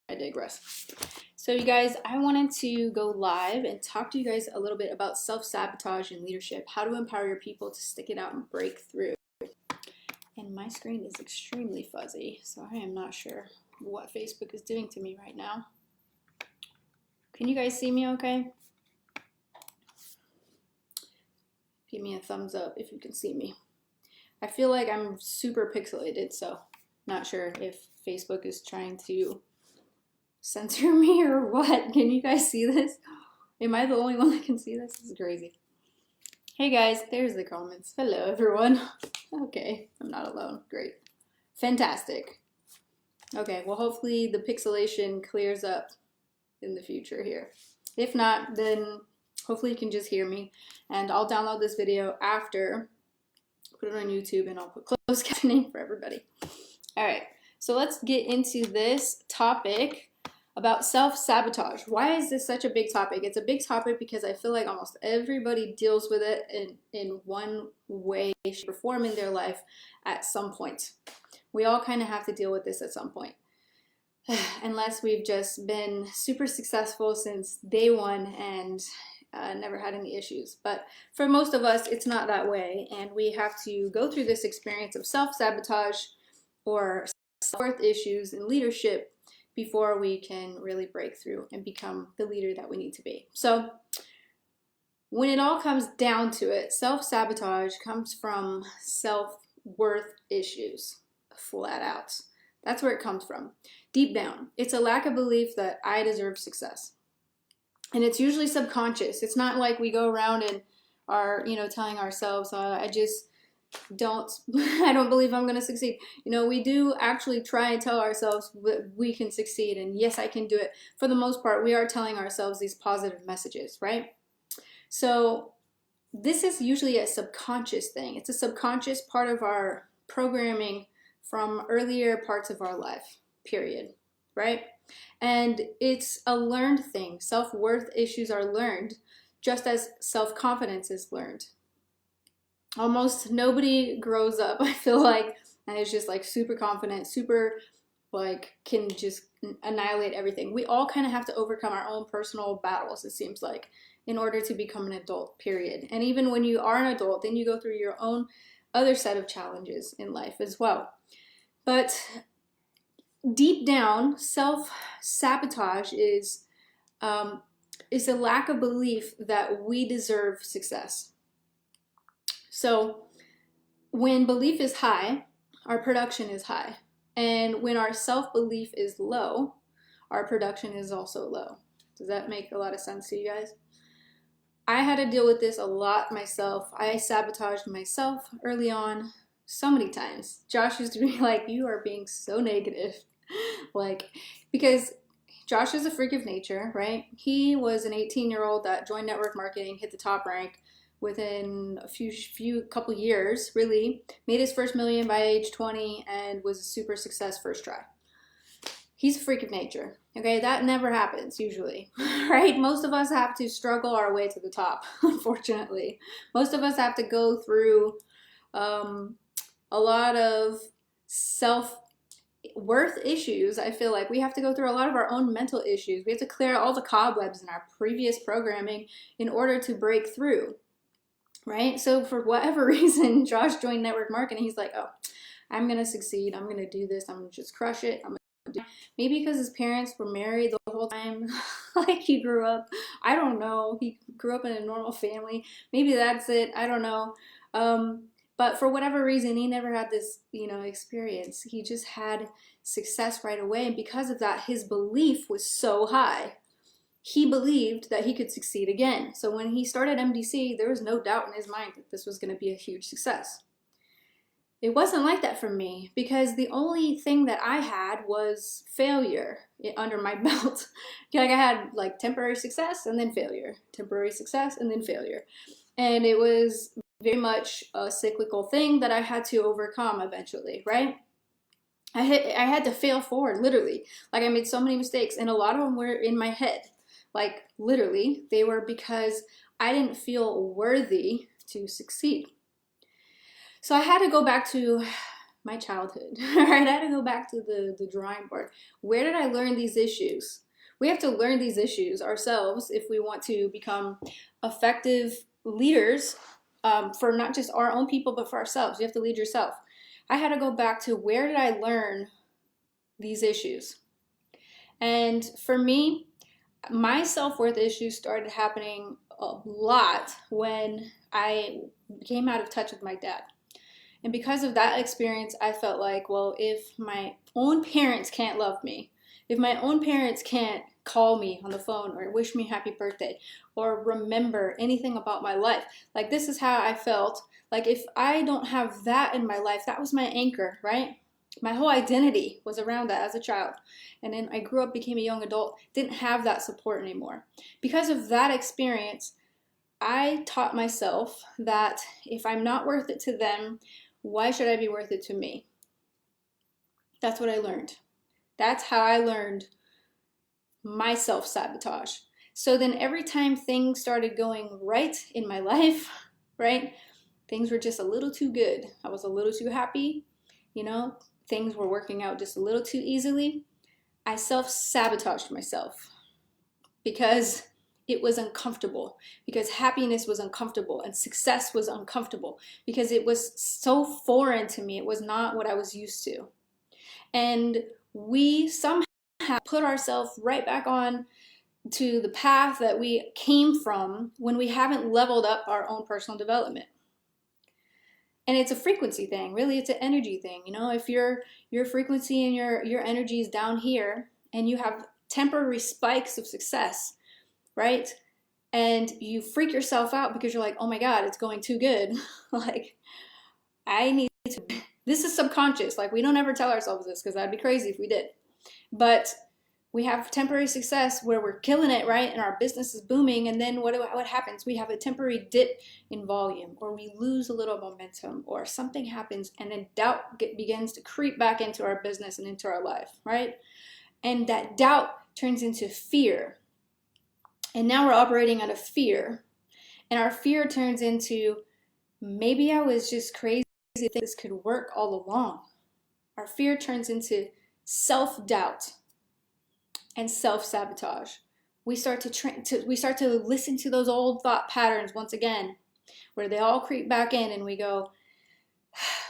I digress. So you guys, I wanted to go live and talk to you guys a little bit about self-sabotage in leadership, how to empower your people to stick it out and break through. And my screen is extremely fuzzy, so I am not sure what Facebook is doing to me right now. Can you guys see me okay? Give me a thumbs up if you can see me. I feel like I'm super pixelated, so not sure if Facebook is trying to censor me or what. Can you guys see this? Am I the only one that can see this? This is crazy. Hey guys, there's the comments. Hello everyone. Okay, I'm not alone. Great. Fantastic. Okay, well hopefully the pixelation clears up in the future here. If not, then hopefully you can just hear me, and I'll download this video after, put it on YouTube, and I'll put closed captioning for everybody. All right, so let's get into this topic about self-sabotage. Why is this such a big topic? It's a big topic because I feel like almost everybody deals with it in one way, shape, or form in their life at some point. We all kind of have to deal with this at some point. Unless we've just been super successful since day one and never had any issues. But for most of us, it's not that way, and we have to go through this experience of self-sabotage or self-worth issues in leadership before we can really break through and become the leader that we need to be. So when it all comes down to it, self-sabotage comes from self-worth issues, flat out. That's where it comes from. Deep down, it's a lack of belief that I deserve success. And it's usually subconscious. It's not like we go around and are, telling ourselves, I don't believe I'm going to succeed. We do actually try and tell ourselves we can succeed, and yes, I can do it. For the most part, we are telling ourselves these positive messages, right? So this is usually a subconscious thing. It's a subconscious part of our programming from earlier parts of our life, period, right? And it's a learned thing. Self-worth issues are learned, just as self-confidence is learned. Almost nobody grows up, I feel like, and is just like super confident, super can just annihilate everything. We all kind of have to overcome our own personal battles, it seems like, in order to become an adult, period. And even when you are an adult, then you go through your own other set of challenges in life as well. But deep down, self-sabotage is a lack of belief that we deserve success. So when belief is high, our production is high. And when our self-belief is low, our production is also low. Does that make a lot of sense to you guys? I had to deal with this a lot myself. I sabotaged myself early on so many times. Josh used to be like, you are being so negative. Because Josh is a freak of nature, right? He was an 18-year-old that joined network marketing, hit the top rank within a couple years, really. Made his first million by age 20 and was a super success first try. He's a freak of nature, okay? That never happens usually, right? Most of us have to struggle our way to the top, unfortunately. Most of us have to go through a lot of self-worth issues. I feel like we have to go through a lot of our own mental issues. We have to clear out all the cobwebs in our previous programming in order to break through, right? So for whatever reason, Josh joined network marketing. He's like, oh, I'm going to succeed. I'm going to do this. I'm going to just crush it. Maybe because his parents were married the whole time, like he grew up. I don't know. He grew up in a normal family. Maybe that's it. I don't know. But for whatever reason, he never had this, experience. He just had success right away. And because of that, his belief was so high. He believed that he could succeed again. So when he started MDC, there was no doubt in his mind that this was going to be a huge success. It wasn't like that for me, because the only thing that I had was failure under my belt. I had temporary success and then failure, temporary success and then failure. And it was very much a cyclical thing that I had to overcome eventually, right? I had to fail forward, literally. I made so many mistakes, and a lot of them were in my head. Literally, they were because I didn't feel worthy to succeed. So I had to go back to my childhood, right? I had to go back to the drawing board. Where did I learn these issues? We have to learn these issues ourselves if we want to become effective leaders, for not just our own people, but for ourselves. You have to lead yourself. I had to go back to, where did I learn these issues? And for me, my self-worth issues started happening a lot when I came out of touch with my dad. And because of that experience, I felt like, well, if my own parents can't love me, if my own parents can't call me on the phone or wish me happy birthday or remember anything about my life, like, this is how I felt. Like, if I don't have that in my life, that was my anchor, right? My whole identity was around that as a child. And then I grew up, became a young adult, didn't have that support anymore. Because of that experience, I taught myself that if I'm not worth it to them, why should I be worth it to me? That's what I learned. That's how I learned my self-sabotage. So then every time things started going right in my life, right? Things were just a little too good. I was a little too happy, things were working out just a little too easily. I self-sabotaged myself because it was uncomfortable, because happiness was uncomfortable and success was uncomfortable, because it was so foreign to me. It was not what I was used to. And we somehow put ourselves right back on to the path that we came from when we haven't leveled up our own personal development. And it's a frequency thing, really. It's an energy thing. If your frequency and your energy is down here and you have temporary spikes of success, right? And you freak yourself out because you're like, oh my God, it's going too good. Like, I need to, this is subconscious. Like, we don't ever tell ourselves this because that'd be crazy if we did. But we have temporary success where we're killing it, right? And our business is booming. And then what happens? We have a temporary dip in volume, or we lose a little momentum, or something happens, and then doubt begins to creep back into our business and into our life, right? And that doubt turns into fear. And now we're operating out of fear. And our fear turns into, maybe I was just crazy to think this could work all along. Our fear turns into self-doubt and self-sabotage. We start to listen to those old thought patterns once again, where they all creep back in, and we go,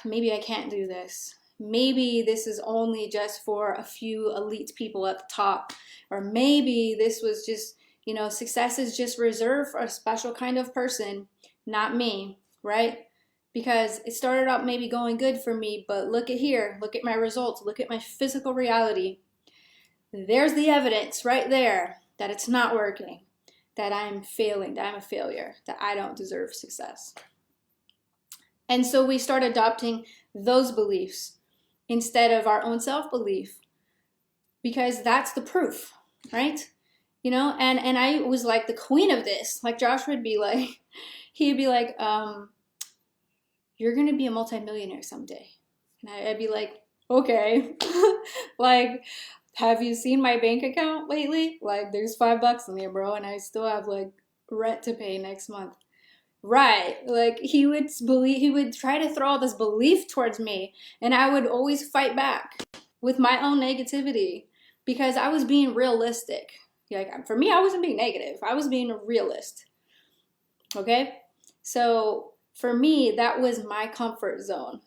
maybe I can't do this. Maybe this is only just for a few elite people at the top. Or maybe this was just, success is just reserved for a special kind of person, not me, right? Because it started out maybe going good for me, but look at here, look at my results, look at my physical reality. There's the evidence right there that it's not working, that I'm failing, that I'm a failure, that I don't deserve success. And so we start adopting those beliefs instead of our own self-belief, because that's the proof, right? And I was like the queen of this. Like, Josh would be like, you're going to be a multimillionaire someday. And I'd be like, okay. Like, have you seen my bank account lately? Like, there's $5 in there, bro, and I still have like rent to pay next month. Right. Like, he would try to throw all this belief towards me, and I would always fight back with my own negativity because I was being realistic. Like, for me, I wasn't being negative. I was being a realist. Okay? So for me, that was my comfort zone.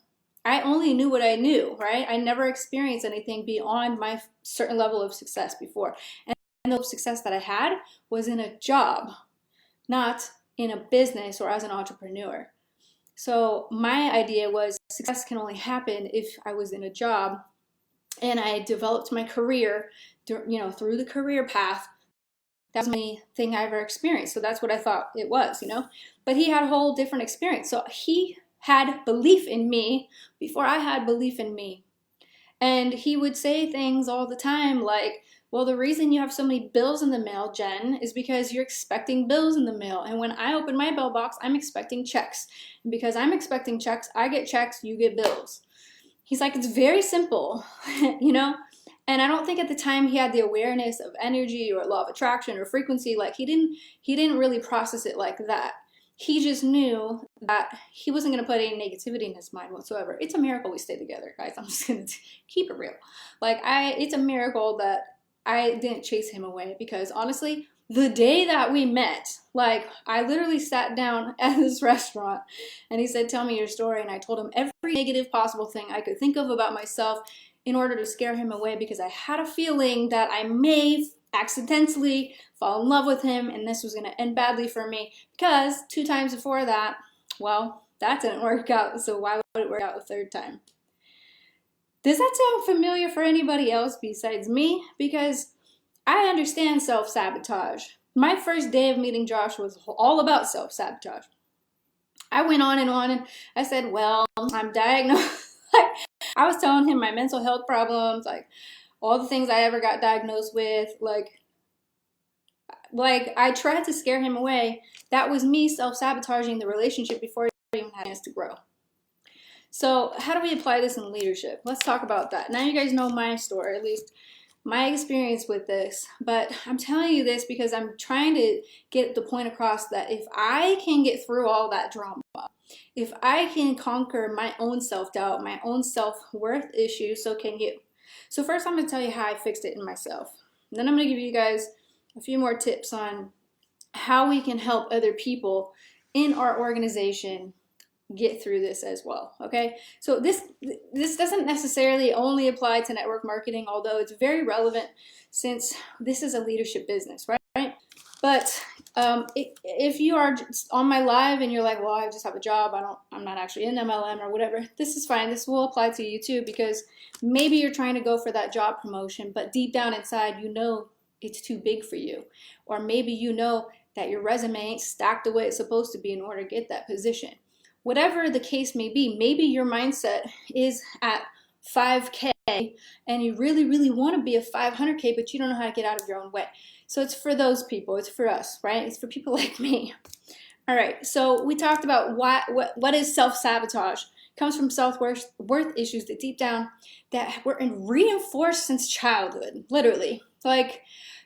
I only knew what I knew, right? I never experienced anything beyond my certain level of success before. And the success that I had was in a job, not in a business or as an entrepreneur. So my idea was success can only happen if I was in a job, and I developed my career, through the career path. That was the only thing I ever experienced. So that's what I thought it was, But he had a whole different experience. So he had belief in me before I had belief in me. And he would say things all the time like, well, the reason you have so many bills in the mail, Jen, is because you're expecting bills in the mail. And when I open my mailbox, I'm expecting checks. And because I'm expecting checks, I get checks, you get bills. He's like, it's very simple, And I don't think at the time he had the awareness of energy or law of attraction or frequency. Like, he didn't really process it like that. he just knew that he wasn't going to put any negativity in his mind whatsoever. It's a miracle we stay together, guys. I'm just going to keep it real. Like, it's a miracle that I didn't chase him away, because honestly, the day that we met, like, I literally sat down at this restaurant and he said, tell me your story. And I told him every negative possible thing I could think of about myself in order to scare him away, because I had a feeling that I may accidentally fall in love with him and this was going to end badly for me, because 2 times before that, well, that didn't work out. So why would it work out the 3rd time? Does that sound familiar for anybody else besides me? Because I understand self-sabotage. My first day of meeting Josh was all about self-sabotage. I went on and I said, well, I'm diagnosed. I was telling him my mental health problems, like all the things I ever got diagnosed with, like I tried to scare him away. That was me self-sabotaging the relationship before it even had a chance to grow. So how do we apply this in leadership? Let's talk about that. Now you guys know my story, at least my experience with this, but I'm telling you this because I'm trying to get the point across that if I can get through all that drama, if I can conquer my own self-doubt, my own self-worth issues, so can you. So first I'm going to tell you how I fixed it in myself. And then I'm going to give you guys a few more tips on how we can help other people in our organization get through this as well. Okay, so this doesn't necessarily only apply to network marketing, although it's very relevant since this is a leadership business, right? But if you are on my live and you're like, well, I just have a job, I'm not actually in MLM or whatever, this is fine. This will apply to you too, because maybe you're trying to go for that job promotion, but deep down inside, you know it's too big for you, or maybe you know that your resume ain't stacked the way it's supposed to be in order to get that position. Whatever the case may be, maybe your mindset is at 5K and you really, really want to be at 500K, but you don't know how to get out of your own way. So it's for those people. It's for us, right? It's for people like me. All right. So we talked about what is self-sabotage. It comes from self-worth issues that deep down that were reinforced since childhood, literally. Like,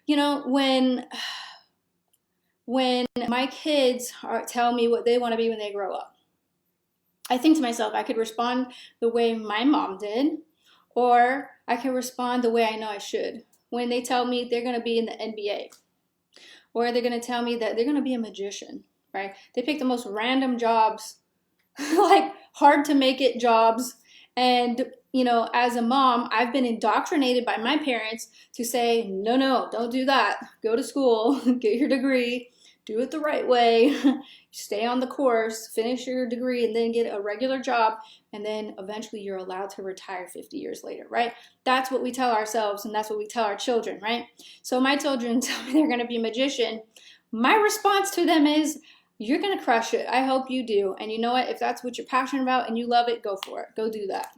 you know, when my kids tell me what they want to be when they grow up, I think to myself, I could respond the way my mom did, or I can respond the way I know I should. When they tell me they're going to be in the NBA, or they're going to tell me that they're going to be a magician, right? They pick the most random jobs, like hard to make it jobs. And, you know, as a mom, I've been indoctrinated by my parents to say, no, don't do that. Go to school, get your degree, do it the right way, stay on the course, finish your degree, and then get a regular job, and then eventually you're allowed to retire 50 years later, right? That's what we tell ourselves, and that's what we tell our children, right? So my children tell me they're going to be a magician. My response to them is, you're going to crush it. I hope you do. And you know what? If that's what you're passionate about and you love it, go for it. Go do that.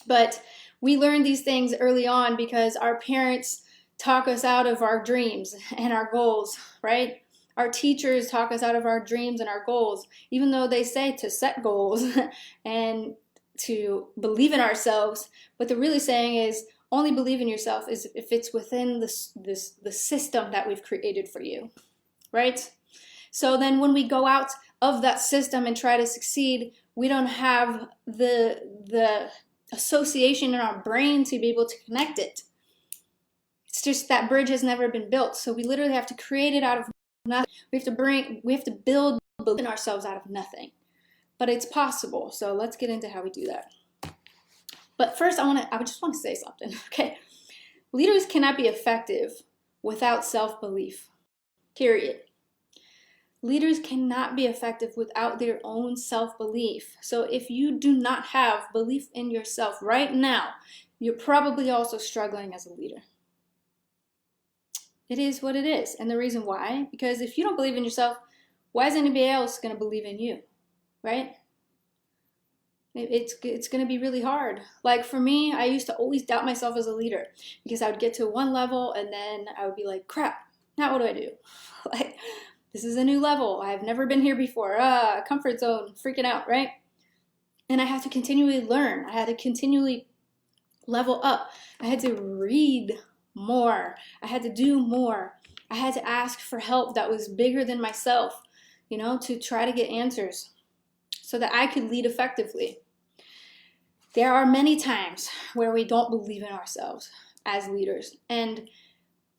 But we learn these things early on because our parents talk us out of our dreams and our goals, right? Our teachers talk us out of our dreams and our goals, even though they say to set goals and to believe in ourselves. What they're really saying is only believe in yourself is if it's within the system that we've created for you, right? So then when we go out of that system and try to succeed, we don't have the association in our brain to be able to connect it. It's just that bridge has never been built. So we literally have to create it out of nothing. We have to build belief in ourselves out of nothing. But it's possible. So let's get into how we do that. But first I just want to say something, okay? Leaders cannot be effective without self-belief. Period. Leaders cannot be effective without their own self-belief. So if you do not have belief in yourself right now, you're probably also struggling as a leader. It is what it is. And the reason why, because if you don't believe in yourself, why is anybody else going to believe in you, right? It's going to be really hard. Like for me, I used to always doubt myself as a leader because I would get to one level and then I would be like, crap, now what do I do? Like, this is a new level. I've never been here before. Comfort zone, freaking out, right? And I had to continually learn. I had to continually level up. I had to read more. I had to do more. I had to ask for help that was bigger than myself to try to get answers so that I could lead effectively. There are many times where we don't believe in ourselves as leaders, and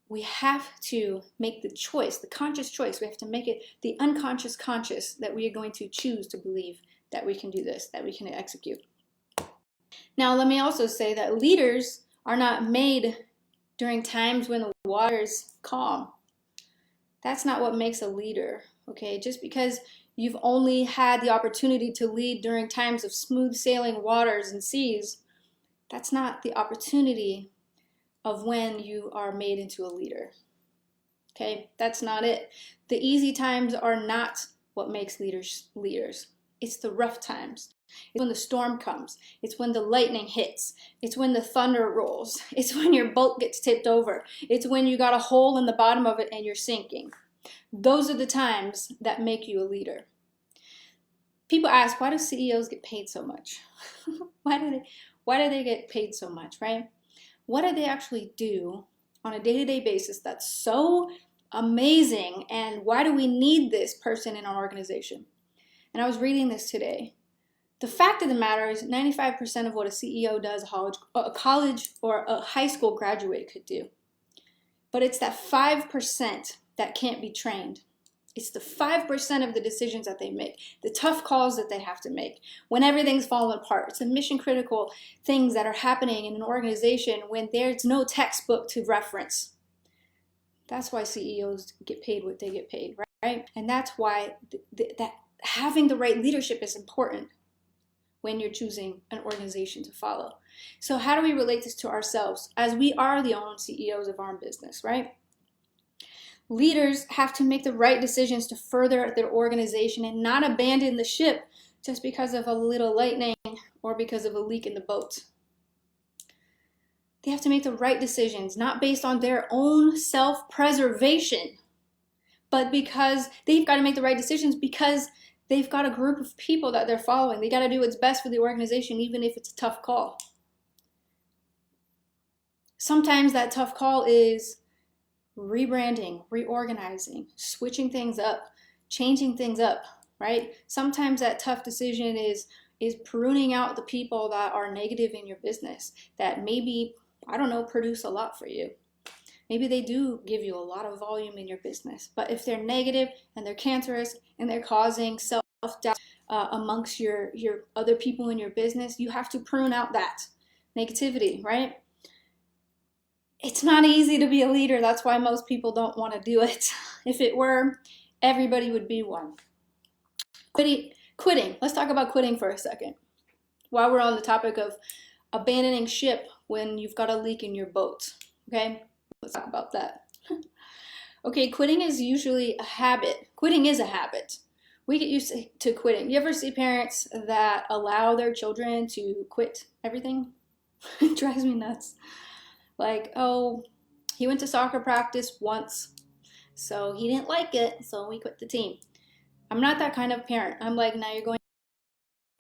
we have to make the choice, the conscious choice. We have to make it the unconscious conscious that we are going to choose to believe that we can do this, that we can execute. Now, let me also say that leaders are not made during times when the water is calm. That's not what makes a leader, okay? Just because you've only had the opportunity to lead during times of smooth sailing waters and seas, that's not the opportunity of when you are made into a leader. Okay, that's not it. The easy times are not what makes leaders leaders. It's the rough times. It's when the storm comes. It's when the lightning hits. It's when the thunder rolls. It's when your boat gets tipped over. It's when you got a hole in the bottom of it and you're sinking. Those are the times that make you a leader. People ask, why do CEOs get paid so much? Why do they get paid so much, right? What do they actually do on a day-to-day basis that's so amazing, and why do we need this person in our organization? And I was reading this today. The fact of the matter is 95% of what a CEO does, a college or a high school graduate could do. But it's that 5% that can't be trained. It's the 5% of the decisions that they make, the tough calls that they have to make, when everything's falling apart. It's the mission critical things that are happening in an organization when there's no textbook to reference. That's why CEOs get paid what they get paid, right? And that's why that having the right leadership is important when you're choosing an organization to follow. So how do we relate this to ourselves as we are the own CEOs of our own business, right? Leaders have to make the right decisions to further their organization and not abandon the ship just because of a little lightning or because of a leak in the boat. They have to make the right decisions, not based on their own self-preservation, but because they've got to make the right decisions because they've got a group of people that they're following. They got to do what's best for the organization, even if it's a tough call. Sometimes that tough call is rebranding, reorganizing, switching things up, changing things up, right? Sometimes that tough decision is pruning out the people that are negative in your business, that maybe, I don't know, produce a lot for you. Maybe they do give you a lot of volume in your business, but if they're negative and they're cancerous and they're causing self-doubt amongst your other people in your business, you have to prune out that negativity, right? It's not easy to be a leader. That's why most people don't want to do it. If it were, everybody would be one. Quitting. Let's talk about quitting for a second. While we're on the topic of abandoning ship when you've got a leak in your boat. Okay, let's talk about that. Okay, quitting is usually a habit. Quitting is a habit. We get used to quitting. You ever see parents that allow their children to quit everything? It drives me nuts. Like, oh, he went to soccer practice once, so he didn't like it, so we quit the team. I'm not that kind of parent. I'm like, now you're going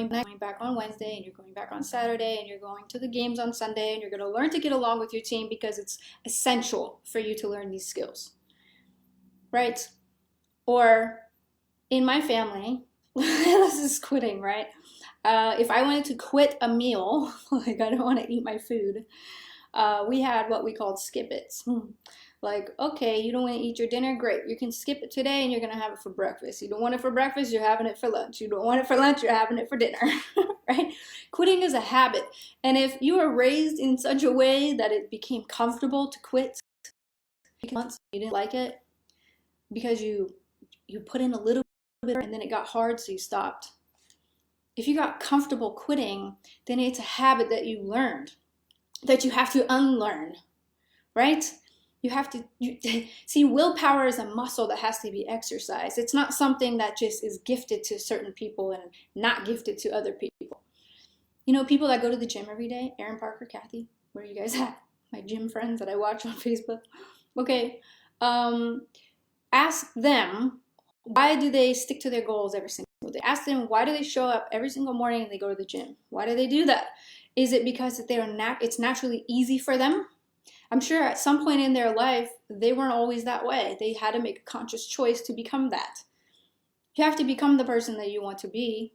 back on Wednesday, and you're going back on Saturday, and you're going to the games on Sunday, and you're going to learn to get along with your team because it's essential for you to learn these skills, right? Or in my family, this is quitting, right? If I wanted to quit a meal, like I don't want to eat my food, we had what we called skip-its. Like, okay, you don't want to eat your dinner? Great. You can skip it today and you're going to have it for breakfast. You don't want it for breakfast, you're having it for lunch. You don't want it for lunch, you're having it for dinner, right? Quitting is a habit. And if you were raised in such a way that it became comfortable to quit once you didn't like it because you put in a little bit and then it got hard, so you stopped. If you got comfortable quitting, then it's a habit that you learned, that you have to unlearn, right? You have to, see, willpower is a muscle that has to be exercised. It's not something that just is gifted to certain people and not gifted to other people. You know, people that go to the gym every day, Aaron, Parker, Kathy, where are you guys at? My gym friends that I watch on Facebook. Okay, ask them, why do they stick to their goals every single day? Ask them, why do they show up every single morning and they go to the gym? Why do they do that? Is it because it's naturally easy for them? I'm sure at some point in their life, they weren't always that way. They had to make a conscious choice to become that. You have to become the person that you want to be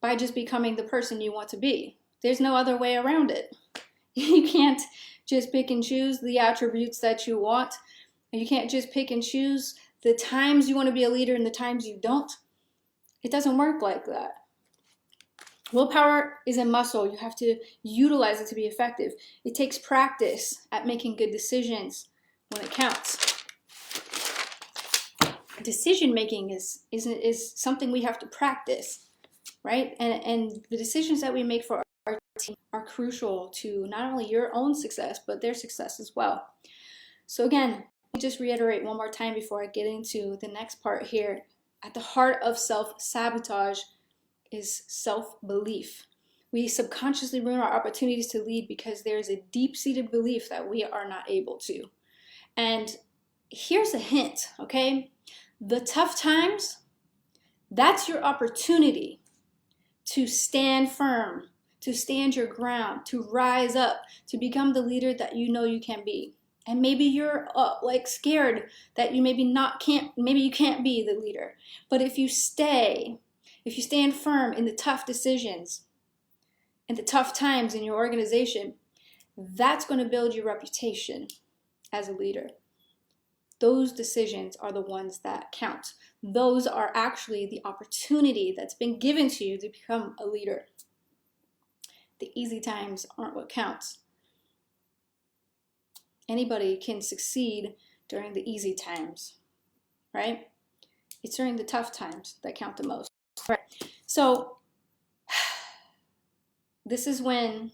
by just becoming the person you want to be. There's no other way around it. You can't just pick and choose the attributes that you want. You can't just pick and choose the times you want to be a leader and the times you don't. It doesn't work like that. Willpower is a muscle. You have to utilize it to be effective. It takes practice at making good decisions when it counts. Decision making is something we have to practice, right? And the decisions that we make for our team are crucial to not only your own success, but their success as well. So again, let me just reiterate one more time before I get into the next part here. At the heart of self-sabotage is self-belief. We subconsciously ruin our opportunities to lead because there's a deep-seated belief that we are not able to. And here's a hint, okay? The tough times, that's your opportunity to stand firm, to stand your ground, to rise up, to become the leader that you know you can be. And maybe you're like scared that you maybe you can't be the leader. But if you stand firm in the tough decisions, in the tough times in your organization, that's going to build your reputation as a leader. Those decisions are the ones that count. Those are actually the opportunity that's been given to you to become a leader. The easy times aren't what counts. Anybody can succeed during the easy times, right? It's during the tough times that count the most. Right. So this is when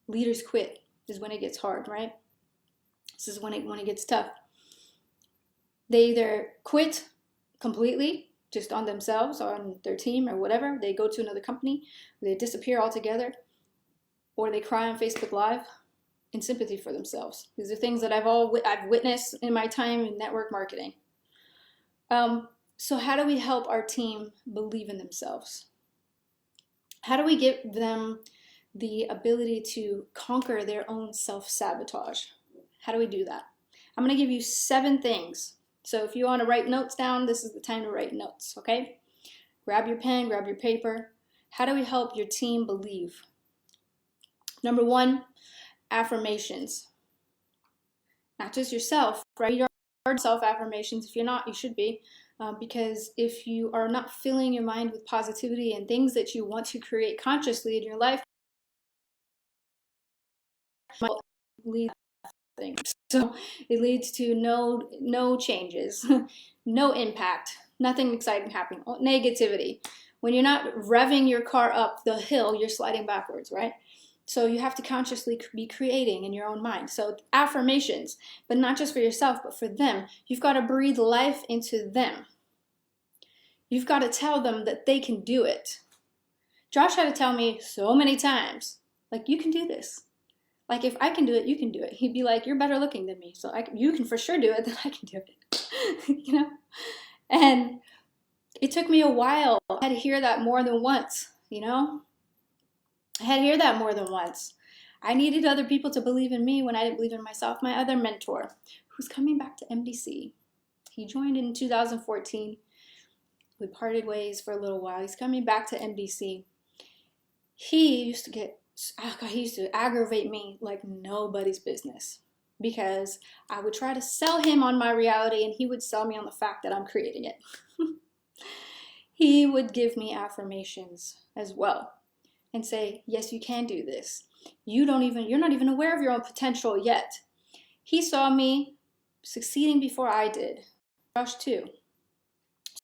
leaders quit, is when it gets hard, right? This is when it gets tough. They either quit completely, just on themselves, on their team or whatever. They go to another company, they disappear altogether, or they cry on Facebook Live in sympathy for themselves. These are things that I've witnessed in my time in network marketing. So how do we help our team believe in themselves? How do we give them the ability to conquer their own self-sabotage? How do we do that? I'm going to give you 7 things. So if you want to write notes down, this is the time to write notes, okay? Grab your pen, grab your paper. How do we help your team believe? Number 1, affirmations. Not just yourself, right? Your self-affirmations. If you're not, you should be. Because if you are not filling your mind with positivity and things that you want to create consciously in your life, will lead to things. So it leads to no changes, no impact, nothing exciting happening, negativity. When you're not revving your car up the hill, you're sliding backwards, right? So you have to consciously be creating in your own mind. So affirmations, but not just for yourself, but for them. You've got to breathe life into them. You've got to tell them that they can do it. Josh had to tell me so many times, like, you can do this. Like, if I can do it, you can do it. He'd be like, you're better looking than me, so you can for sure do it, then I can do it. You know? And it took me a while. I had to hear that more than once, you know? I had to hear that more than once. I needed other people to believe in me when I didn't believe in myself. My other mentor, who's coming back to MDC. He joined in 2014. We parted ways for a little while. He's coming back to MDC. He used to aggravate me like nobody's business because I would try to sell him on my reality and he would sell me on the fact that I'm creating it. He would give me affirmations as well and say, yes, you can do this. You're not even aware of your own potential yet. He saw me succeeding before I did. Josh too.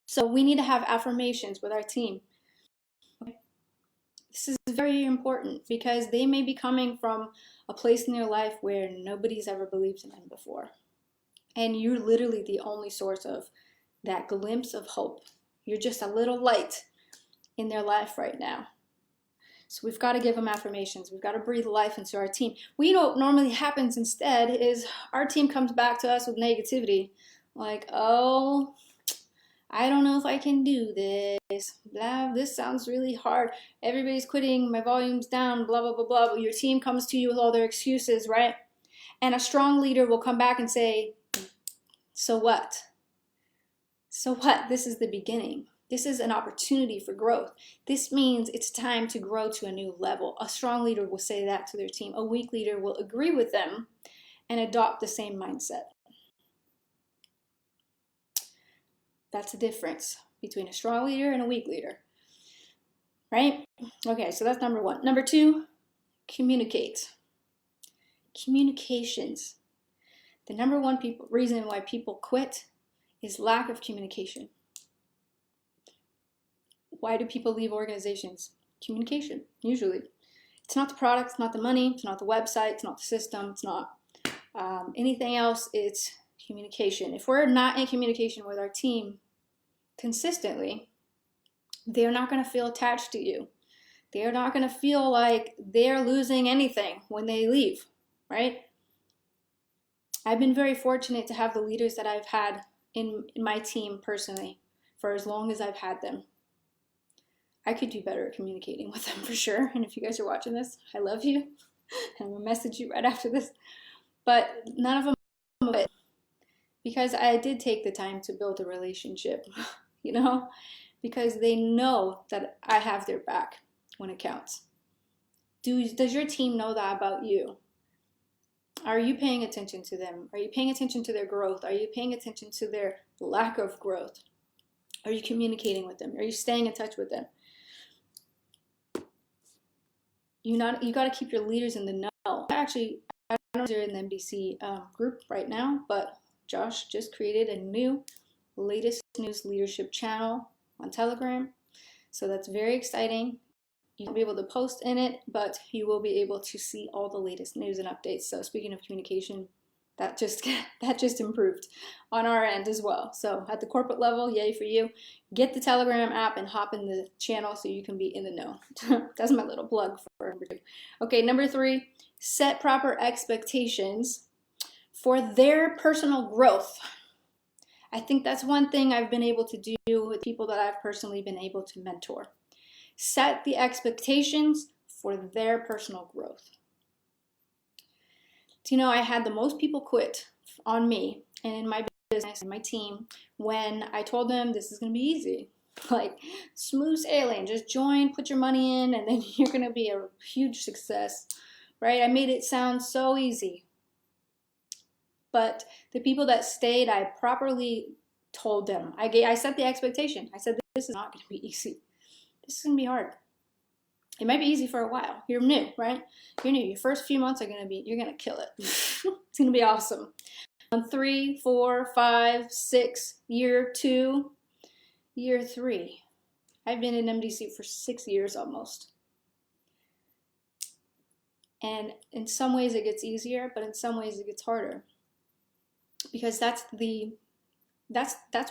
So we need to have affirmations with our team. This is very important because they may be coming from a place in their life where nobody's ever believed in them before. And you're literally the only source of that glimpse of hope. You're just a little light in their life right now. So we've got to give them affirmations. We've got to breathe life into our team. We know what normally happens instead is our team comes back to us with negativity. Like, oh, I don't know if I can do this. Blah, this sounds really hard. Everybody's quitting. My volume's down. Blah, blah, blah, blah. But your team comes to you with all their excuses, right? And a strong leader will come back and say, so what? So what? This is the beginning. This is an opportunity for growth. This means it's time to grow to a new level. A strong leader will say that to their team. A weak leader will agree with them and adopt the same mindset. That's the difference between a strong leader and a weak leader, right? Okay, so that's number one. Number two, communicate. Communications. The number one reason why people quit is lack of communication. Why do people leave organizations? Communication, usually. It's not the product, it's not the money, it's not the website, it's not the system, it's not anything else, it's communication. If we're not in communication with our team consistently, they're not going to feel attached to you. They're not going to feel like they're losing anything when they leave, right? I've been very fortunate to have the leaders that I've had in my team personally for as long as I've had them. I could do better at communicating with them for sure. And if you guys are watching this, I love you. And I'm going to message you right after this. But none of them, because I did take the time to build a relationship, you know, because they know that I have their back when it counts. Does your team know that about you? Are you paying attention to them? Are you paying attention to their growth? Are you paying attention to their lack of growth? Are you communicating with them? Are you staying in touch with them? You got to keep your leaders in the know. I don't know if they're in the MDC group right now, but Josh just created a new latest news leadership channel on Telegram. So that's very exciting. You won't be able to post in it, but you will be able to see all the latest news and updates. So speaking of communication, that just improved on our end as well. So at the corporate level, yay for you. Get the Telegram app and hop in the channel so you can be in the know. That's my little plug for number two. Okay, number three, set proper expectations for their personal growth. I think that's one thing I've been able to do with people that I've personally been able to mentor. Set the expectations for their personal growth. So, you know, I had the most people quit on me and in my business and my team when I told them this is going to be easy. Like, smooth sailing, just join, put your money in, and then you're going to be a huge success, right? I made it sound so easy. But the people that stayed, I properly told them. I set the expectation. I said, this is not going to be easy. This is going to be hard. It might be easy for a while. You're new, right? You're new. Your first few months are you're going to kill it. It's going to be awesome. On 3, 4, 5, 6, year 2, year 3. I've been in MDC for 6 years almost. And in some ways it gets easier, but in some ways it gets harder. Because that's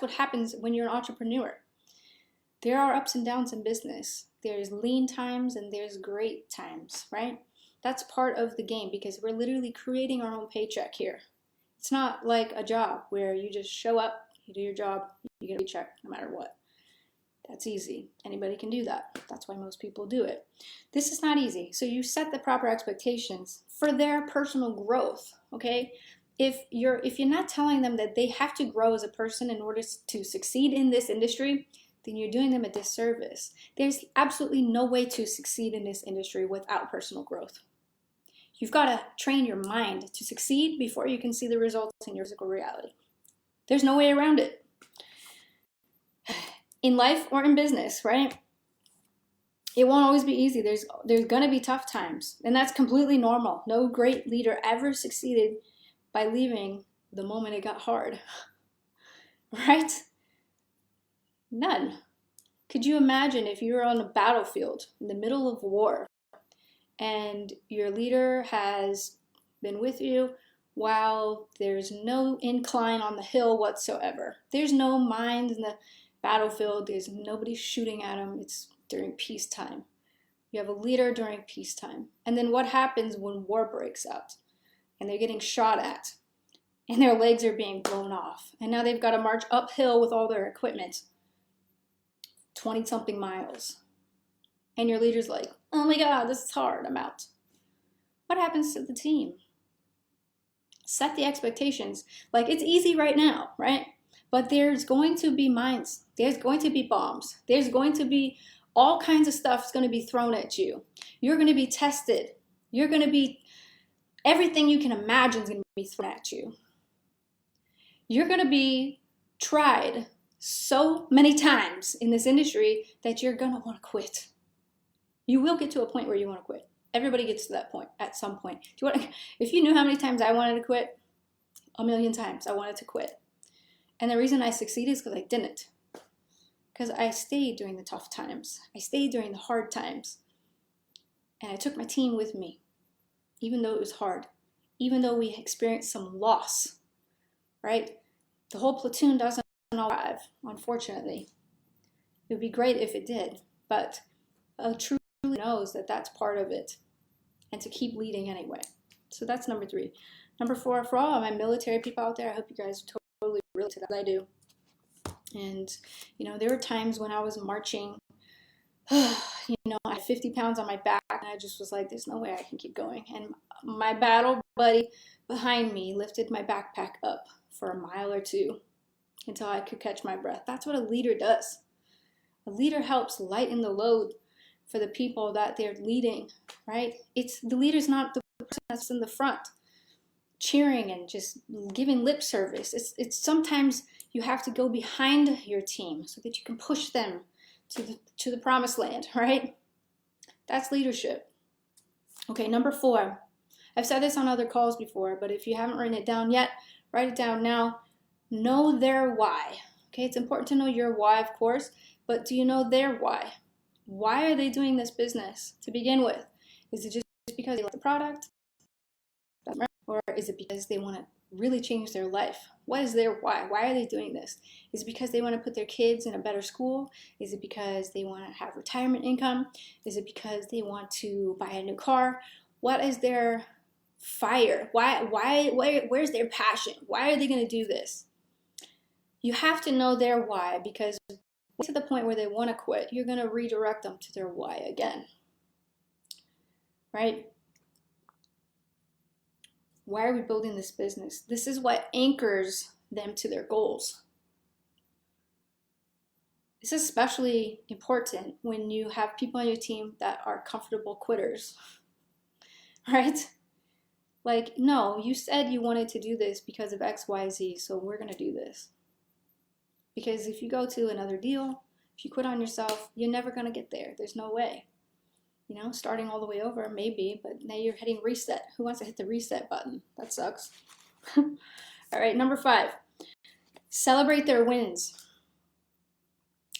what happens when you're an entrepreneur. There are ups and downs in business. There's lean times and there's great times, right? That's part of the game because we're literally creating our own paycheck here. It's not like a job where you just show up, you do your job, you get a paycheck no matter what. That's easy. Anybody can do that. That's why most people do it. This is not easy. So you set the proper expectations for their personal growth, okay? If you're not telling them that they have to grow as a person in order to succeed in this industry, then you're doing them a disservice. There's absolutely no way to succeed in this industry without personal growth. You've got to train your mind to succeed before you can see the results in your physical reality. There's no way around it. In life or in business, right? It won't always be easy. There's going to be tough times, and that's completely normal. No great leader ever succeeded by leaving the moment it got hard, right? None. Could you imagine if you were on a battlefield in the middle of war and your leader has been with you while there's no incline on the hill whatsoever? There's no mines in the battlefield. There's nobody shooting at them. It's during peacetime. You have a leader during peacetime. And then what happens when war breaks out and they're getting shot at and their legs are being blown off and now they've got to march uphill with all their equipment 20-something miles. And your leader's like, oh my God, this is hard, I'm out. What happens to the team? Set the expectations. Like, it's easy right now, right? But there's going to be mines. There's going to be bombs. There's going to be all kinds of stuff is going to be thrown at you. You're going to be tested. You're going to be, everything you can imagine is going to be thrown at you. You're going to be tried so many times in this industry that you're going to want to quit. You will get to a point where you want to quit. Everybody gets to that point at some point. If you knew how many times I wanted to quit, a million times I wanted to quit. And the reason I succeeded is because I didn't. Because I stayed during the tough times. I stayed during the hard times. And I took my team with me, even though it was hard, even though we experienced some loss, right? The whole platoon doesn't arrive, unfortunately. It would be great if it did, but a true knows that that's part of it, and to keep leading anyway. So that's number 3. Number 4, for all of my military people out there, I hope you guys totally relate to that. I do. And, you know, there were times when I was marching, you know, I had 50 pounds on my back, and I just was like, there's no way I can keep going. And my battle buddy behind me lifted my backpack up for a mile or 2 until I could catch my breath. That's what a leader does. A leader helps lighten the load for the people that they're leading, right? The leader's not the person that's in the front cheering and just giving lip service. It's sometimes you have to go behind your team so that you can push them to the promised land, right? That's leadership. Okay, number 4. I've said this on other calls before, but if you haven't written it down yet, write it down now. Know their why. Okay, it's important to know your why, of course, but do you know their why? Why are they doing this business to begin with? Is it just because they like the product? Or is it because they want to really change their life? What is their why? Why are they doing this? Is it because they want to put their kids in a better school? Is it because they want to have retirement income? Is it because they want to buy a new car? What is their fire? Where's their passion? Why are they going to do this? You have to know their why, because to the point where they want to quit, you're going to redirect them to their why again. Right? Why are we building this business? This is what anchors them to their goals. This is especially important when you have people on your team that are comfortable quitters. Right? Like, no, you said you wanted to do this because of X, Y, Z, so we're going to do this. Because if you go to another deal, if you quit on yourself, you're never going to get there. There's no way. You know, starting all the way over, maybe, but now you're hitting reset. Who wants to hit the reset button? That sucks. All right, number 5. Celebrate their wins.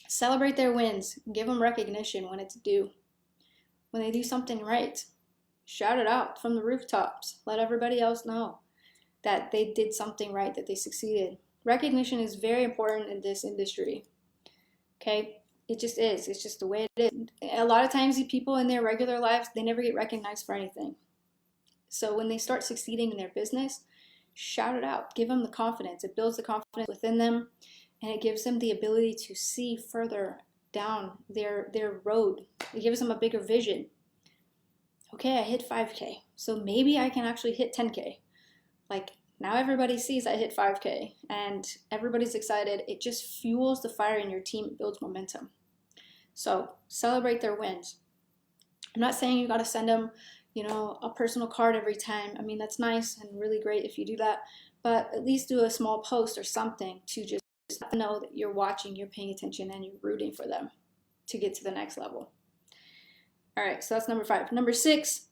Celebrate their wins. Give them recognition when it's due. When they do something right, shout it out from the rooftops. Let everybody else know that they did something right, that they succeeded. Recognition is very important in this industry. Okay? It just is. It's just the way it is. A lot of times, the people in their regular lives, they never get recognized for anything. So when they start succeeding in their business, shout it out. Give them the confidence. It builds the confidence within them, and it gives them the ability to see further down their road. It gives them a bigger vision. Okay, I hit 5K, so maybe I can actually hit 10K. Like, now everybody sees I hit 5K, and everybody's excited. It just fuels the fire in your team. It builds momentum. So celebrate their wins. I'm not saying you got to send them, you know, a personal card every time. I mean, that's nice and really great if you do that, but at least do a small post or something to just let them know that you're watching, you're paying attention, and you're rooting for them to get to the next level. All right, so that's number 5. Number 6,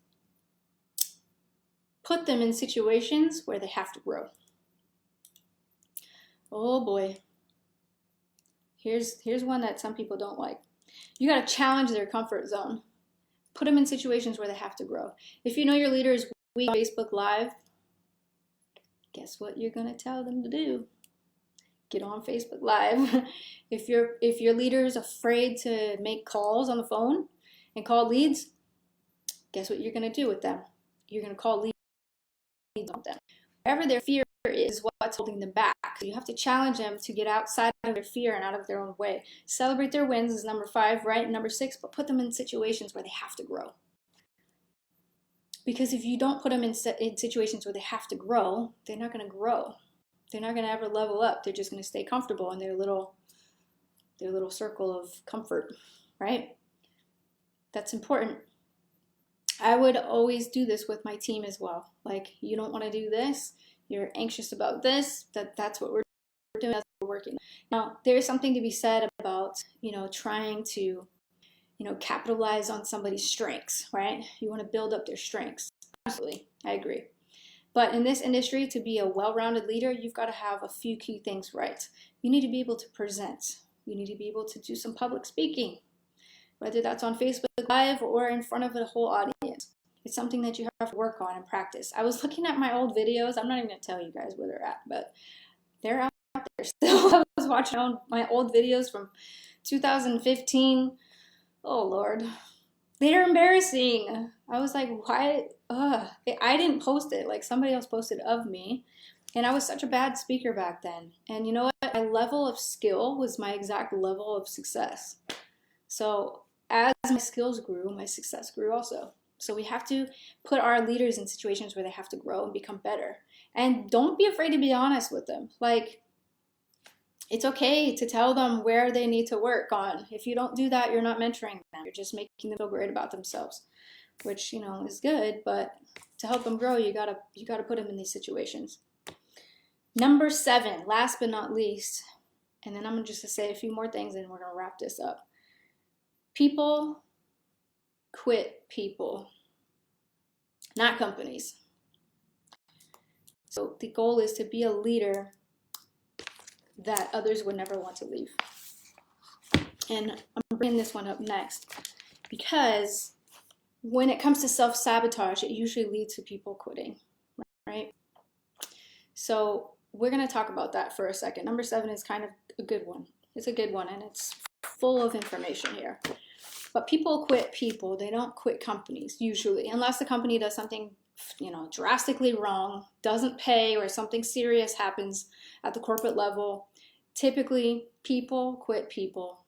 put them in situations where they have to grow. Oh boy. Here's one that some people don't like. You got to challenge their comfort zone. Put them in situations where they have to grow. If you know your leader is weak on Facebook Live, guess what you're going to tell them to do? Get on Facebook Live. If your leader is afraid to make calls on the phone and call leads, guess what you're going to do with them? You're going to call leads on them. Wherever their fear is what's holding them back. So you have to challenge them to get outside of their fear and out of their own way. Celebrate their wins is number 5, right? Number 6, but put them in situations where they have to grow. Because if you don't put them in situations where they have to grow, they're not going to grow. They're not going to ever level up. They're just going to stay comfortable in their little circle of comfort, right? That's important. I would always do this with my team as well. Like, you don't want to do this, you're anxious about this, that's what we're doing, that's what we're working on. Now, there's something to be said about, trying to, capitalize on somebody's strengths, right? You want to build up their strengths. Absolutely, I agree. But in this industry, to be a well-rounded leader, you've got to have a few key things right. You need to be able to present. You need to be able to do some public speaking, whether that's on Facebook Live or in front of a whole audience. It's something that you have to work on and practice. I was looking at my old videos. I'm not even going to tell you guys where they're at, but they're out there still. I was watching my old videos from 2015. Oh, Lord. They're embarrassing. I was like, why? I didn't post it. Like, somebody else posted of me. And I was such a bad speaker back then. And you know what? My level of skill was my exact level of success. So as my skills grew, my success grew also. So we have to put our leaders in situations where they have to grow and become better. And don't be afraid to be honest with them. Like, it's okay to tell them where they need to work on. If you don't do that, you're not mentoring them. You're just making them feel great about themselves, which, is good. But to help them grow, you gotta put them in these situations. Number 7, last but not least, and then I'm just gonna say a few more things and we're gonna wrap this up. People quit people, not companies. So the goal is to be a leader that others would never want to leave. And I'm bringing this one up next because when it comes to self-sabotage, it usually leads to people quitting, right? So we're going to talk about that for a second. Number 7 is kind of a good one. It's a good one, and it's full of information here. But people quit people. They don't quit companies, usually, unless the company does something, drastically wrong, doesn't pay, or something serious happens at the corporate level. Typically, people quit people.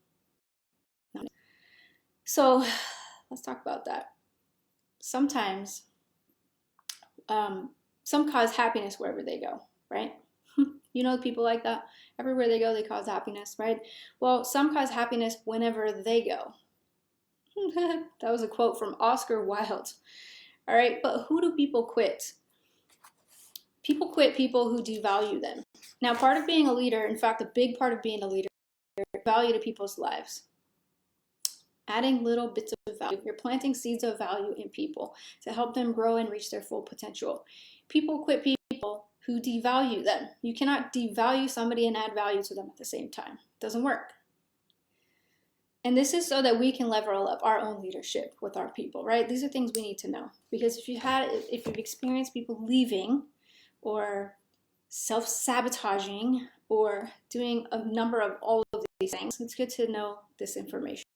So let's talk about that. Sometimes some cause happiness wherever they go, right? People like that. Everywhere they go, they cause happiness, right? Well, some cause happiness whenever they go. That was a quote from Oscar Wilde. All right, but who do people quit? People quit people who devalue them. Now, part of being a leader, in fact, a big part of being a leader, is value to people's lives. Adding little bits of value. You're planting seeds of value in people to help them grow and reach their full potential. People quit people who devalue them. You cannot devalue somebody and add value to them at the same time. It doesn't work. And this is so that we can level up our own leadership with our people, right? These are things we need to know. Because if you've experienced people leaving or self-sabotaging or doing a number of all of these things, it's good to know this information.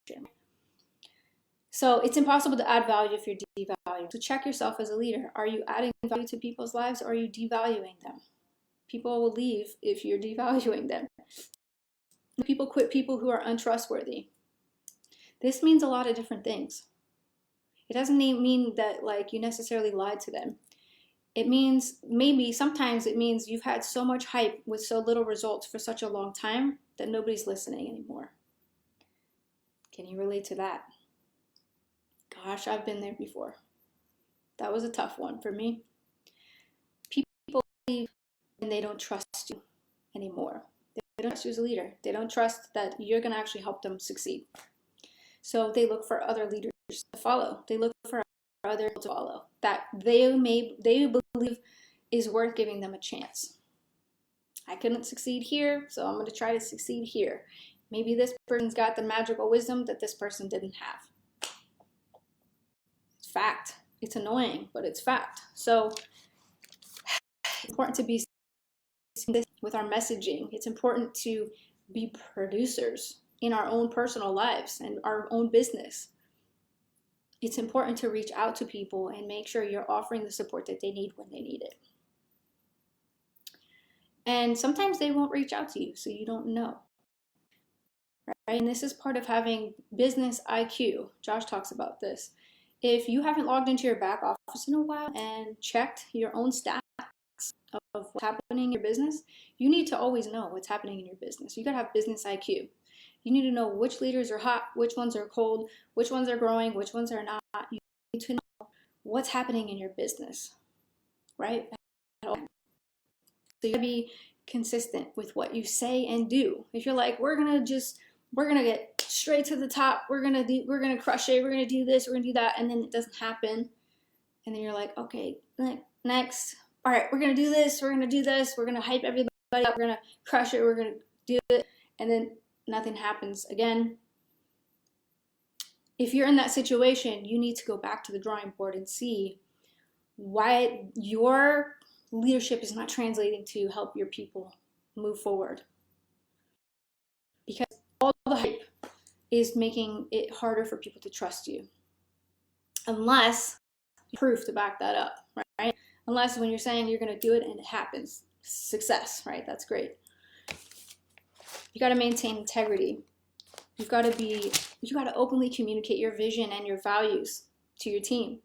So it's impossible to add value if you're devaluing. So check yourself as a leader. Are you adding value to people's lives or are you devaluing them? People will leave if you're devaluing them. People quit people who are untrustworthy. This means a lot of different things. It doesn't mean that you necessarily lied to them. It means sometimes it means you've had so much hype with so little results for such a long time that nobody's listening anymore. Can you relate to that? Gosh, I've been there before. That was a tough one for me. People leave and they don't trust you anymore. They don't trust you as a leader. They don't trust that you're going to actually help them succeed. So they look for other leaders to follow. They look for other to follow that they believe is worth giving them a chance. I couldn't succeed here, so I'm going to try to succeed here. Maybe this person's got the magical wisdom that this person didn't have. It's fact. It's annoying, but it's fact. So it's important to be with our messaging. It's important to be producers in our own personal lives and our own business. It's important to reach out to people and make sure you're offering the support that they need when they need it. And sometimes they won't reach out to you, so you don't know. Right? And this is part of having business IQ. Josh talks about this. If you haven't logged into your back office in a while and checked your own stats of what's happening in your business, you need to always know what's happening in your business. You got to have business IQ. You need to know which leaders are hot, which ones are cold, which ones are growing, which ones are not. You need to know what's happening in your business, right? So you gotta be consistent with what you say and do. If you're like, we're gonna get straight to the top, we're gonna crush it, we're gonna do this, we're gonna do that, and then it doesn't happen, and then you're like, okay, next, all right, we're gonna do this, we're gonna hype everybody up, we're gonna crush it, we're gonna do it, and then nothing happens again. If you're in that situation, you need to go back to the drawing board and see why your leadership is not translating to help your people move forward. Because all the hype is making it harder for people to trust you. Unless you have proof to back that up, right? Unless when you're saying you're going to do it and it happens, success, right? That's great. You got to maintain integrity. You got to openly communicate your vision and your values to your team.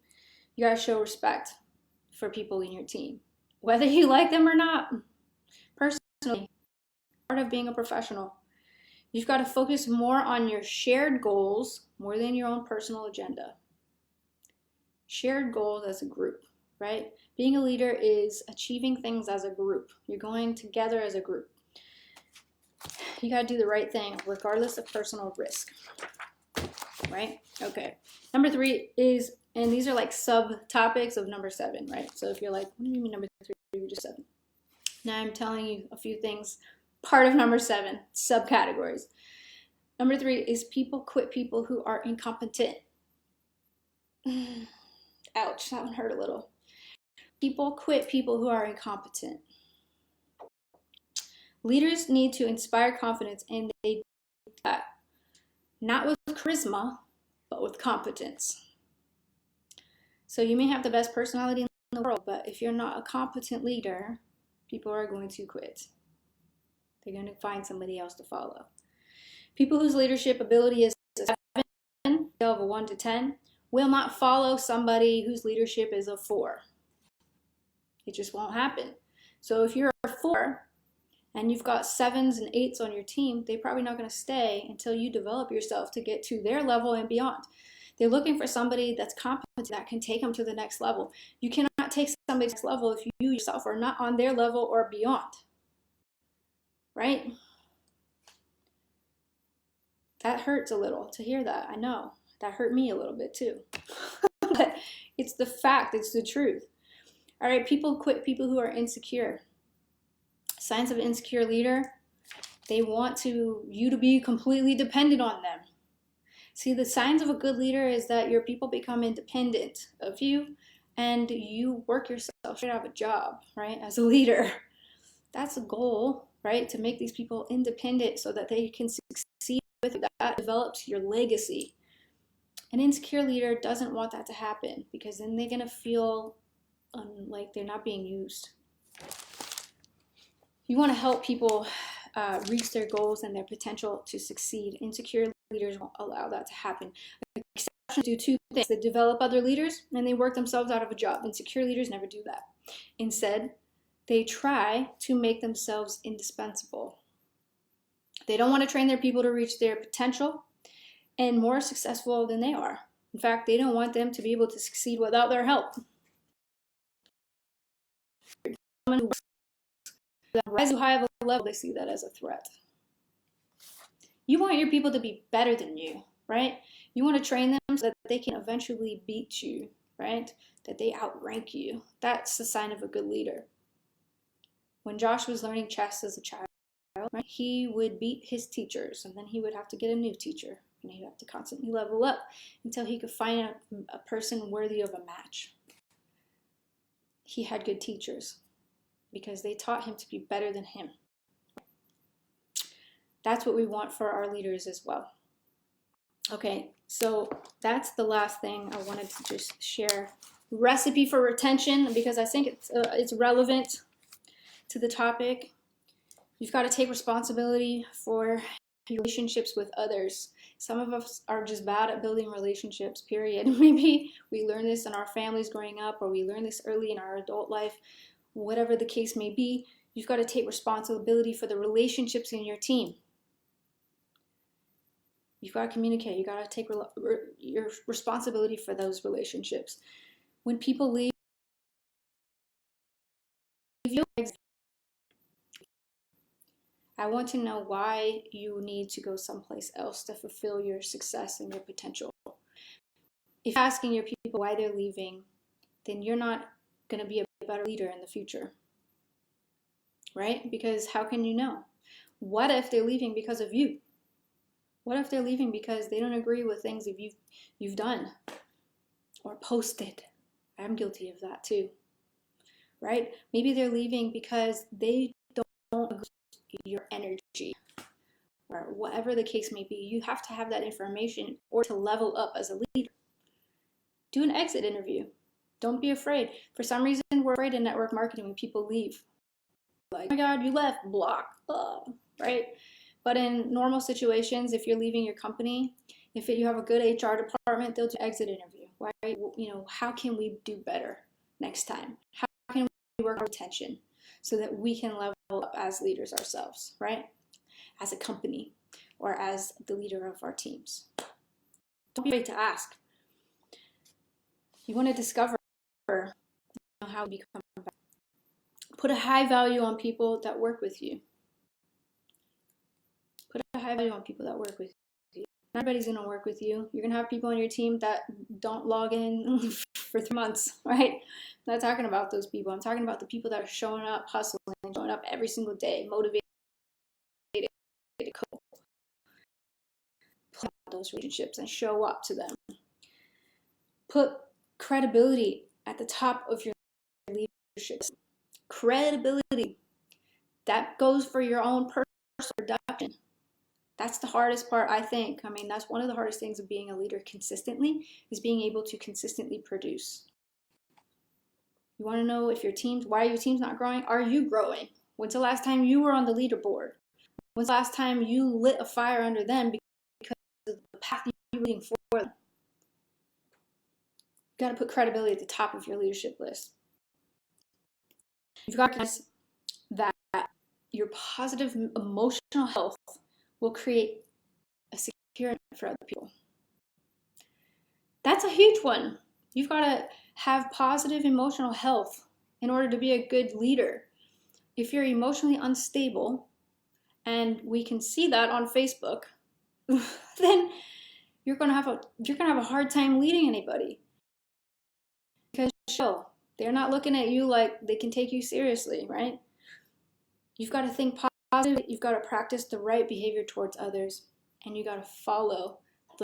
You got to show respect for people in your team, whether you like them or not. Personally, part of being a professional, you've got to focus more on your shared goals more than your own personal agenda. Shared goals as a group, right? Being a leader is achieving things as a group. You're going together as a group. You got to do the right thing regardless of personal risk, right? Okay. Number 3 is, and these are like subtopics of number 7, right? So if you're like, what do you mean number 3? You're just 7. Now I'm telling you a few things, part of number 7, subcategories. Number 3 is people quit people who are incompetent. Ouch, that one hurt a little. People quit people who are incompetent. Leaders need to inspire confidence, and they do that not with charisma, but with competence. So you may have the best personality in the world, but if you're not a competent leader, people are going to quit. They're going to find somebody else to follow. People whose leadership ability is a 7, scale of a 1 to 10, will not follow somebody whose leadership is a 4. It just won't happen. So if you're a 4, and you've got 7s and 8s on your team, they're probably not going to stay until you develop yourself to get to their level and beyond. They're looking for somebody that's competent that can take them to the next level. You cannot take somebody to the next level if you yourself are not on their level or beyond, right? That hurts a little to hear that. I know. That hurt me a little bit too. But it's the fact. It's the truth. All right, people quit people who are insecure. Signs of an insecure leader, they want you to be completely dependent on them. See, the signs of a good leader is that your people become independent of you and you work yourself straight out of a job, right? As a leader. That's a goal, right? To make these people independent so that they can succeed with it. That develops your legacy. An insecure leader doesn't want that to happen because then they're going to feel like they're not being used. You want to help people reach their goals and their potential to succeed. Insecure leaders won't allow that to happen. Exceptions do 2 things. They develop other leaders and they work themselves out of a job. Insecure leaders never do that. Instead, they try to make themselves indispensable. They don't want to train their people to reach their potential and more successful than they are. In fact, they don't want them to be able to succeed without their help. Rise to high of a level, they see that as a threat. You want your people to be better than you, right? You want to train them so that they can eventually beat you, right? That they outrank you. That's the sign of a good leader. When Josh was learning chess as a child, right, he would beat his teachers, and then he would have to get a new teacher, and he'd have to constantly level up until he could find a person worthy of a match. He had good teachers because they taught him to be better than him. That's what we want for our leaders as well. Okay, so that's the last thing I wanted to just share. Recipe for retention, because I think it's relevant to the topic. You've got to take responsibility for your relationships with others. Some of us are just bad at building relationships, period. Maybe we learned this in our families growing up, or we learned this early in our adult life. whatever the case may be, you've got to take responsibility for the relationships in your team. You've got to communicate. You've got to take your responsibility for those relationships. When people leave you, I want to know why you need to go someplace else to fulfill your success and your potential. If you're asking your people why they're leaving, then you're not going to be a better leader in the future, right? Because how can you know? What if they're leaving because of you? What if they're leaving because they don't agree with things that you've done or posted? I'm guilty of that too, right? Maybe they're leaving because they don't agree with your energy, or whatever the case may be. You have to have that information or to level up as a leader. Do an exit interview. Don't be afraid. For some reason, we're afraid in network marketing when people leave. Like, oh my God, you left, block, right? But in normal situations, if you're leaving your company, if you have a good HR department, they'll do an exit interview. Why? How can we do better next time? How can we work on retention so that we can level up as leaders ourselves, right? As a company or as the leader of our teams. Don't be afraid to ask. You want to discover how to become better. Put a high value on people that work with you. Put a high value on people that work with you. Not everybody's going to work with you. You're going to have people on your team that don't log in for 3 months, right? I'm not talking about those people. I'm talking about the people that are showing up, hustling, showing up every single day, motivated, cool. Plan those relationships and show up to them. Put credibility at the top of your leadership. Credibility. That goes for your own personal production. That's the hardest part, I think. I mean, that's one of the hardest things of being a leader consistently, is being able to consistently produce. You want to know if why your team's not growing? Are you growing? When's the last time you were on the leaderboard? When's the last time you lit a fire under them because of the path you're leading for them? You've got to put credibility at the top of your leadership list. You've got to recognize that your positive emotional health will create a secure environment for other people. That's a huge one. You've got to have positive emotional health in order to be a good leader. If you're emotionally unstable, and we can see that on Facebook, then you're gonna have a hard time leading anybody. Because they're not looking at you like they can take you seriously, right? You've got to think positive. You've got to practice the right behavior towards others, and you got to follow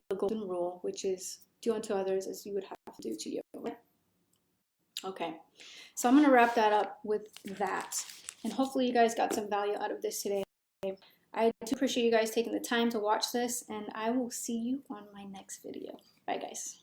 the golden rule, which is do unto others as you would have to do to you. Okay, so I'm going to wrap that up with that, and hopefully you guys got some value out of this today. I do appreciate you guys taking the time to watch this, and I will see you on my next video. Bye, guys.